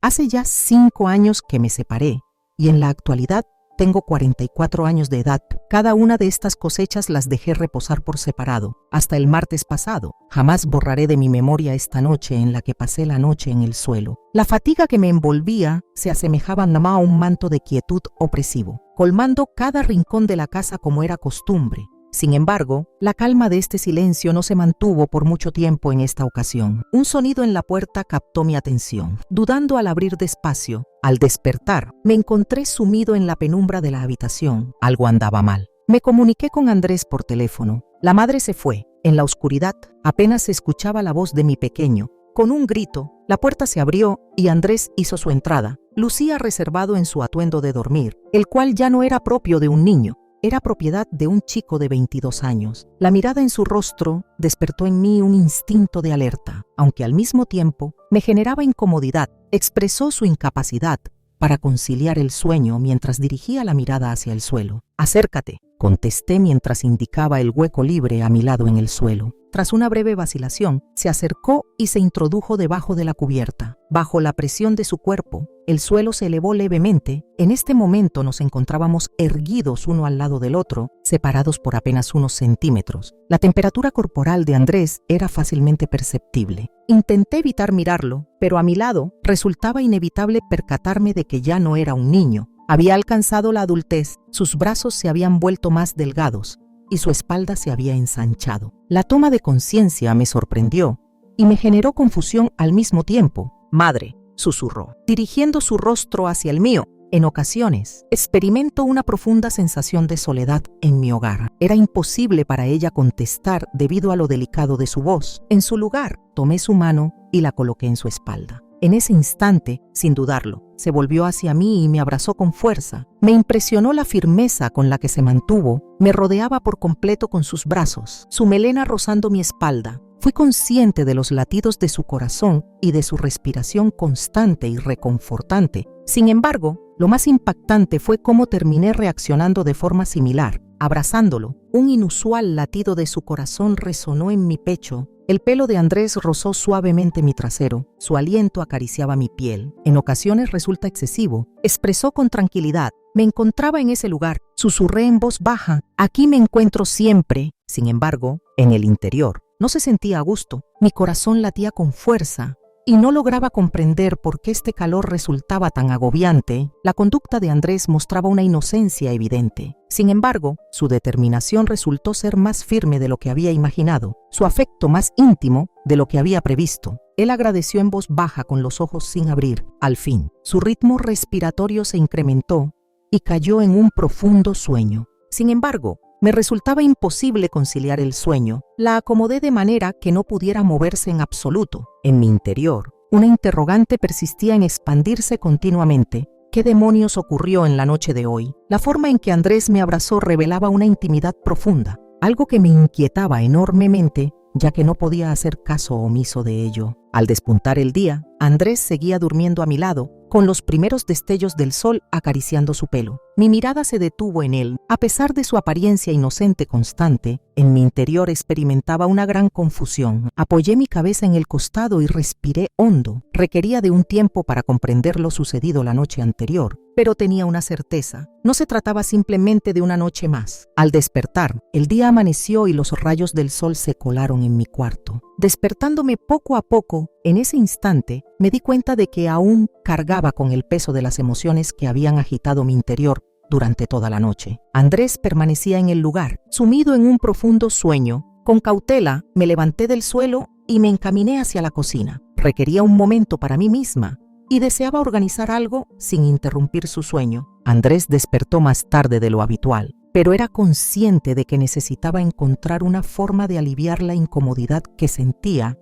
Hace ya 5 años que me separé y en la actualidad tengo 44 años de edad. Cada una de estas cosechas las dejé reposar por separado, hasta el martes pasado. Jamás borraré de mi memoria esta noche en la que pasé la noche en el suelo. La fatiga que me envolvía se asemejaba a un manto de quietud opresivo, colmando cada rincón de la casa como era costumbre. Sin embargo, la calma de este silencio no se mantuvo por mucho tiempo en esta ocasión. Un sonido en la puerta captó mi atención. Dudando al abrir despacio, al despertar, me encontré sumido en la penumbra de la habitación. Algo andaba mal. Me comuniqué con Andrés por teléfono. La madre se fue. En la oscuridad, apenas se escuchaba la voz de mi pequeño. Con un grito, la puerta se abrió y Andrés hizo su entrada. Lucía reservado en su atuendo de dormir, el cual ya no era propio de un niño. Era propiedad de un chico de 22 años. La mirada en su rostro despertó en mí un instinto de alerta, aunque al mismo tiempo me generaba incomodidad. Expresó su incapacidad para conciliar el sueño mientras dirigía la mirada hacia el suelo. «Acércate», contesté mientras indicaba el hueco libre a mi lado en el suelo. Tras una breve vacilación, se acercó y se introdujo debajo de la cubierta. Bajo la presión de su cuerpo, el suelo se elevó levemente. En este momento nos encontrábamos erguidos uno al lado del otro, separados por apenas unos centímetros. La temperatura corporal de Andrés era fácilmente perceptible. Intenté evitar mirarlo, pero a mi lado resultaba inevitable percatarme de que ya no era un niño. Había alcanzado la adultez, sus brazos se habían vuelto más delgados y su espalda se había ensanchado. La toma de conciencia me sorprendió y me generó confusión al mismo tiempo. «Madre», susurró, dirigiendo su rostro hacia el mío. En ocasiones, experimento una profunda sensación de soledad en mi hogar. Era imposible para ella contestar debido a lo delicado de su voz. En su lugar, tomé su mano y la coloqué en su espalda. En ese instante, sin dudarlo, se volvió hacia mí y me abrazó con fuerza. Me impresionó la firmeza con la que se mantuvo. Me rodeaba por completo con sus brazos, su melena rozando mi espalda. Fui consciente de los latidos de su corazón y de su respiración constante y reconfortante. Sin embargo, lo más impactante fue cómo terminé reaccionando de forma similar. Abrazándolo, un inusual latido de su corazón resonó en mi pecho. El pelo de Andrés rozó suavemente mi trasero. Su aliento acariciaba mi piel. En ocasiones resulta excesivo. Expresó con tranquilidad. Me encontraba en ese lugar. Susurré en voz baja. Aquí me encuentro siempre. Sin embargo, en el interior, no se sentía a gusto. Mi corazón latía con fuerza y no lograba comprender por qué este calor resultaba tan agobiante. La conducta de Andrés mostraba una inocencia evidente. Sin embargo, su determinación resultó ser más firme de lo que había imaginado, su afecto más íntimo de lo que había previsto. Él agradeció en voz baja con los ojos sin abrir. Al fin, su ritmo respiratorio se incrementó y cayó en un profundo sueño. Sin embargo, me resultaba imposible conciliar el sueño. La acomodé de manera que no pudiera moverse en absoluto. En mi interior, una interrogante persistía en expandirse continuamente. ¿Qué demonios ocurrió en la noche de hoy? La forma en que Andrés me abrazó revelaba una intimidad profunda, algo que me inquietaba enormemente, ya que no podía hacer caso omiso de ello. Al despuntar el día, Andrés seguía durmiendo a mi lado, con los primeros destellos del sol acariciando su pelo. Mi mirada se detuvo en él. A pesar de su apariencia inocente constante, en mi interior experimentaba una gran confusión. Apoyé mi cabeza en el costado y respiré hondo. Requería de un tiempo para comprender lo sucedido la noche anterior, pero tenía una certeza. No se trataba simplemente de una noche más. Al despertar, el día amaneció y los rayos del sol se colaron en mi cuarto. Despertándome poco a poco, en ese instante, me di cuenta de que aún cargaba con el peso de las emociones que habían agitado mi interior durante toda la noche. Andrés permanecía en el lugar, sumido en un profundo sueño. Con cautela, me levanté del suelo y me encaminé hacia la cocina. Requería un momento para mí misma y deseaba organizar algo sin interrumpir su sueño. Andrés despertó más tarde de lo habitual, pero era consciente de que necesitaba encontrar una forma de aliviar la incomodidad que sentía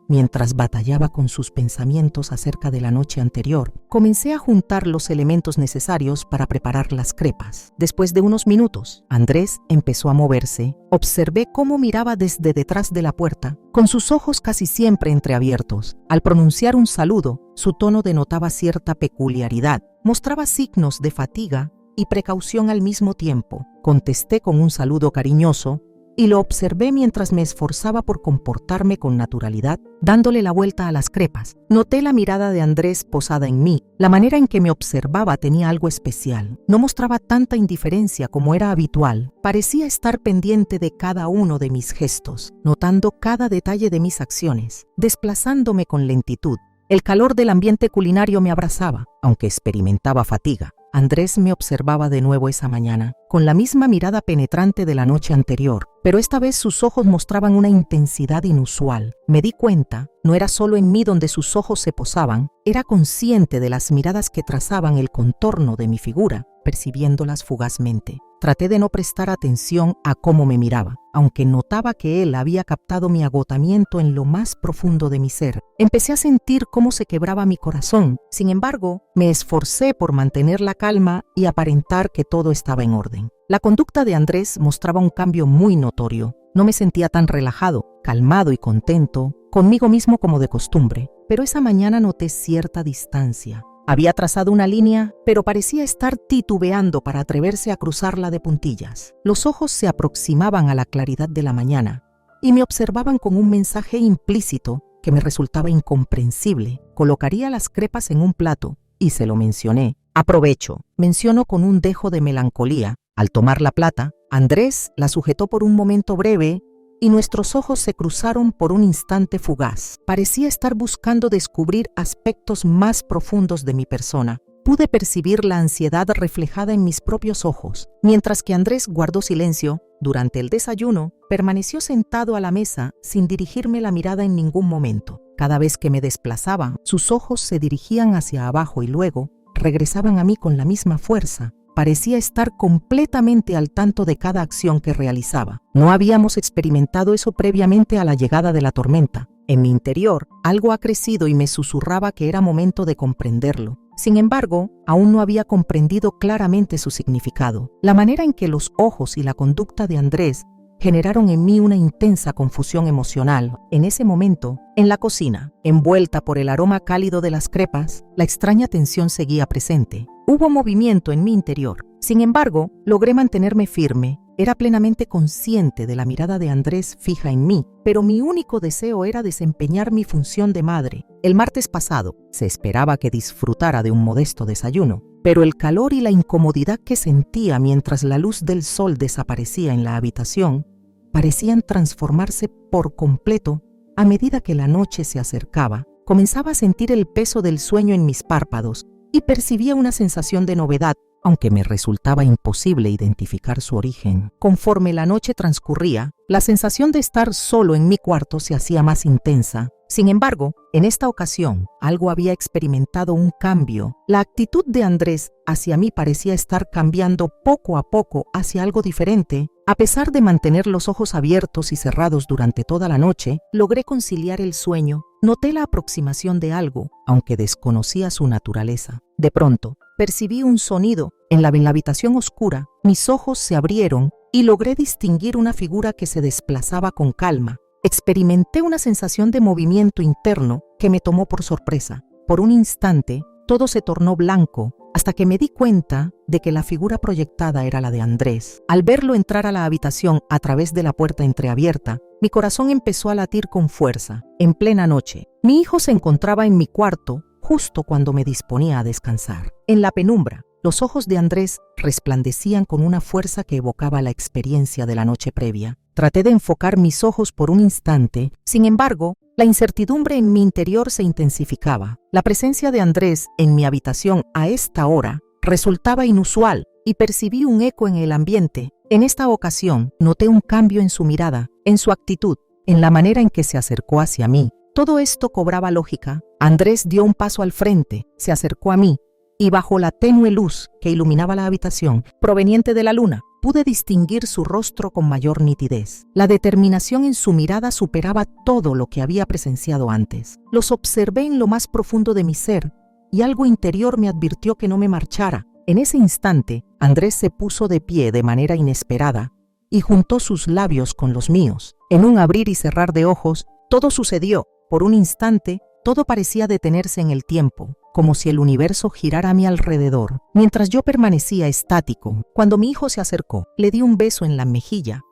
mientras batallaba con sus pensamientos acerca de la noche anterior. Comencé a juntar los elementos necesarios para preparar las crepas. Después de unos minutos, Andrés empezó a moverse. Observé cómo miraba desde detrás de la puerta, con sus ojos casi siempre entreabiertos. Al pronunciar un saludo, su tono denotaba cierta peculiaridad. Mostraba signos de fatiga y precaución al mismo tiempo. Contesté con un saludo cariñoso y lo observé mientras me esforzaba por comportarme con naturalidad, dándole la vuelta a las crepas. Noté la mirada de Andrés posada en mí. La manera en que me observaba tenía algo especial. No mostraba tanta indiferencia como era habitual. Parecía estar pendiente de cada uno de mis gestos, notando cada detalle de mis acciones, desplazándome con lentitud. El calor del ambiente culinario me abrazaba, aunque experimentaba fatiga. Andrés me observaba de nuevo esa mañana, con la misma mirada penetrante de la noche anterior, pero esta vez sus ojos mostraban una intensidad inusual. Me di cuenta, no era solo en mí donde sus ojos se posaban, era consciente de las miradas que trazaban el contorno de mi figura, percibiéndolas fugazmente. Traté de no prestar atención a cómo me miraba, aunque notaba que él había captado mi agotamiento en lo más profundo de mi ser. Empecé a sentir cómo se quebraba mi corazón. Sin embargo, me esforcé por mantener la calma y aparentar que todo estaba en orden. La conducta de Andrés mostraba un cambio muy notorio. No me sentía tan relajado, calmado y contento conmigo mismo como de costumbre, pero esa mañana noté cierta distancia. Había trazado una línea, pero parecía estar titubeando para atreverse a cruzarla de puntillas. Los ojos se aproximaban a la claridad de la mañana y me observaban con un mensaje implícito que me resultaba incomprensible. Colocaría las crepas en un plato y se lo mencioné. Aprovecho, menciono con un dejo de melancolía. Al tomar la plata, Andrés la sujetó por un momento breve y nuestros ojos se cruzaron por un instante fugaz. Parecía estar buscando descubrir aspectos más profundos de mi persona. Pude percibir la ansiedad reflejada en mis propios ojos. Mientras que Andrés guardó silencio, durante el desayuno, permaneció sentado a la mesa sin dirigirme la mirada en ningún momento. Cada vez que me desplazaba, sus ojos se dirigían hacia abajo y luego regresaban a mí con la misma fuerza. Parecía estar completamente al tanto de cada acción que realizaba. No habíamos experimentado eso previamente a la llegada de la tormenta. En mi interior, algo ha crecido y me susurraba que era momento de comprenderlo. Sin embargo, aún no había comprendido claramente su significado. La manera en que los ojos y la conducta de Andrés generaron en mí una intensa confusión emocional. En ese momento, en la cocina, envuelta por el aroma cálido de las crepas, la extraña tensión seguía presente. Hubo movimiento en mi interior. Sin embargo, logré mantenerme firme. Era plenamente consciente de la mirada de Andrés fija en mí, pero mi único deseo era desempeñar mi función de madre. El martes pasado, se esperaba que disfrutara de un modesto desayuno, pero el calor y la incomodidad que sentía mientras la luz del sol desaparecía en la habitación parecían transformarse por completo a medida que la noche se acercaba. Comenzaba a sentir el peso del sueño en mis párpados y percibía una sensación de novedad, aunque me resultaba imposible identificar su origen. Conforme la noche transcurría, la sensación de estar solo en mi cuarto se hacía más intensa. Sin embargo, en esta ocasión, algo había experimentado un cambio. La actitud de Andrés hacia mí parecía estar cambiando poco a poco hacia algo diferente. A pesar de mantener los ojos abiertos y cerrados durante toda la noche, logré conciliar el sueño. Noté la aproximación de algo, aunque desconocía su naturaleza. De pronto, percibí un sonido. En la habitación oscura, mis ojos se abrieron y logré distinguir una figura que se desplazaba con calma. Experimenté una sensación de movimiento interno que me tomó por sorpresa. Por un instante, todo se tornó blanco, hasta que me di cuenta de que la figura proyectada era la de Andrés. Al verlo entrar a la habitación a través de la puerta entreabierta, mi corazón empezó a latir con fuerza. En plena noche, mi hijo se encontraba en mi cuarto justo cuando me disponía a descansar. En la penumbra, los ojos de Andrés resplandecían con una fuerza que evocaba la experiencia de la noche previa. Traté de enfocar mis ojos por un instante, sin embargo, la incertidumbre en mi interior se intensificaba. La presencia de Andrés en mi habitación a esta hora resultaba inusual y percibí un eco en el ambiente. En esta ocasión, noté un cambio en su mirada, en su actitud, en la manera en que se acercó hacia mí. Todo esto cobraba lógica. Andrés dio un paso al frente, se acercó a mí, y bajo la tenue luz que iluminaba la habitación, proveniente de la luna, pude distinguir su rostro con mayor nitidez. La determinación en su mirada superaba todo lo que había presenciado antes. Los observé en lo más profundo de mi ser, y algo interior me advirtió que no me marchara. En ese instante, Andrés se puso de pie de manera inesperada y juntó sus labios con los míos. En un abrir y cerrar de ojos, todo sucedió. Por un instante, todo parecía detenerse en el tiempo, como si el universo girara a mi alrededor, mientras yo permanecía estático. Cuando mi hijo se acercó, le di un beso en la mejilla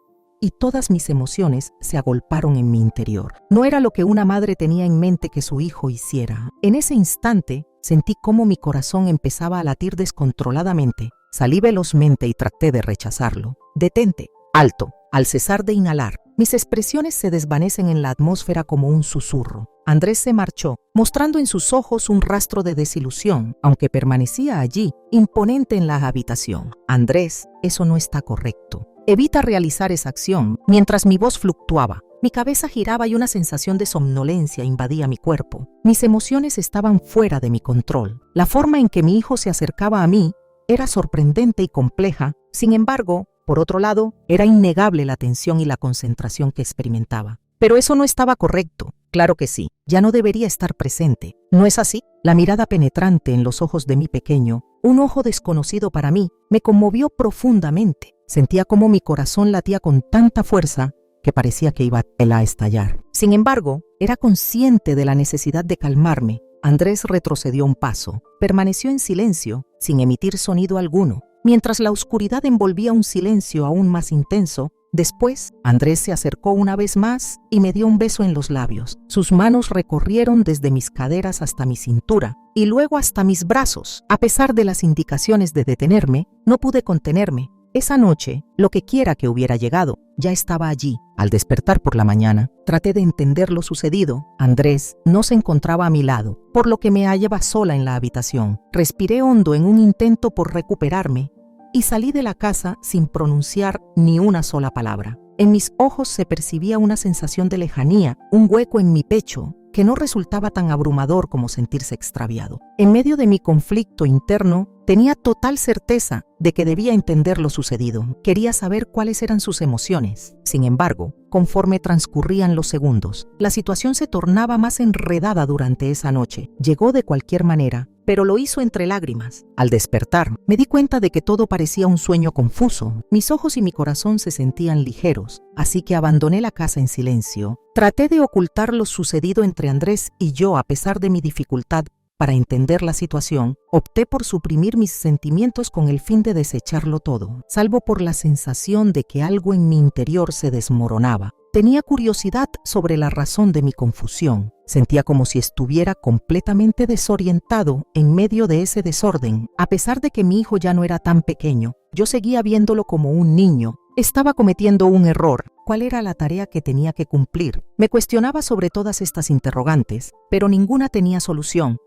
y todas mis emociones se agolparon en mi interior. No era lo que una madre tenía en mente que su hijo hiciera. En ese instante, sentí cómo mi corazón empezaba a latir descontroladamente. Salí velozmente y traté de rechazarlo. «Detente». «Alto». Al cesar de inhalar, mis expresiones se desvanecen en la atmósfera como un susurro. Andrés se marchó, mostrando en sus ojos un rastro de desilusión, aunque permanecía allí, imponente en la habitación. «Andrés, eso no está correcto. Evita realizar esa acción». Mientras mi voz fluctuaba, mi cabeza giraba y una sensación de somnolencia invadía mi cuerpo. Mis emociones estaban fuera de mi control. La forma en que mi hijo se acercaba a mí era sorprendente y compleja. Sin embargo, por otro lado, era innegable la tensión y la concentración que experimentaba. Pero eso no estaba correcto. Claro que sí, ya no debería estar presente. ¿No es así? La mirada penetrante en los ojos de mi pequeño, un ojo desconocido para mí, me conmovió profundamente. Sentía cómo mi corazón latía con tanta fuerza que parecía que iba a estallar. Sin embargo, era consciente de la necesidad de calmarme. Andrés retrocedió un paso, permaneció en silencio, sin emitir sonido alguno, mientras la oscuridad envolvía un silencio aún más intenso. Después, Andrés se acercó una vez más y me dio un beso en los labios. Sus manos recorrieron desde mis caderas hasta mi cintura y luego hasta mis brazos. A pesar de las indicaciones de detenerme, no pude contenerme. Esa noche, lo que quiera que hubiera llegado, ya estaba allí. Al despertar por la mañana, traté de entender lo sucedido. Andrés no se encontraba a mi lado, por lo que me hallaba sola en la habitación. Respiré hondo en un intento por recuperarme y salí de la casa sin pronunciar ni una sola palabra. En mis ojos se percibía una sensación de lejanía, un hueco en mi pecho que no resultaba tan abrumador como sentirse extraviado. En medio de mi conflicto interno, tenía total certeza de que debía entender lo sucedido. Quería saber cuáles eran sus emociones. Sin embargo, conforme transcurrían los segundos, la situación se tornaba más enredada durante esa noche. Llegó de cualquier manera, pero lo hizo entre lágrimas. Al despertar, me di cuenta de que todo parecía un sueño confuso. Mis ojos y mi corazón se sentían ligeros, así que abandoné la casa en silencio. Traté de ocultar lo sucedido entre Andrés y yo a pesar de mi dificultad para entender la situación. Opté por suprimir mis sentimientos con el fin de desecharlo todo, salvo por la sensación de que algo en mi interior se desmoronaba. Tenía curiosidad sobre la razón de mi confusión. Sentía como si estuviera completamente desorientado en medio de ese desorden. A pesar de que mi hijo ya no era tan pequeño, yo seguía viéndolo como un niño. Estaba cometiendo un error. ¿Cuál era la tarea que tenía que cumplir? Me cuestionaba sobre todas estas interrogantes, pero ninguna tenía solución.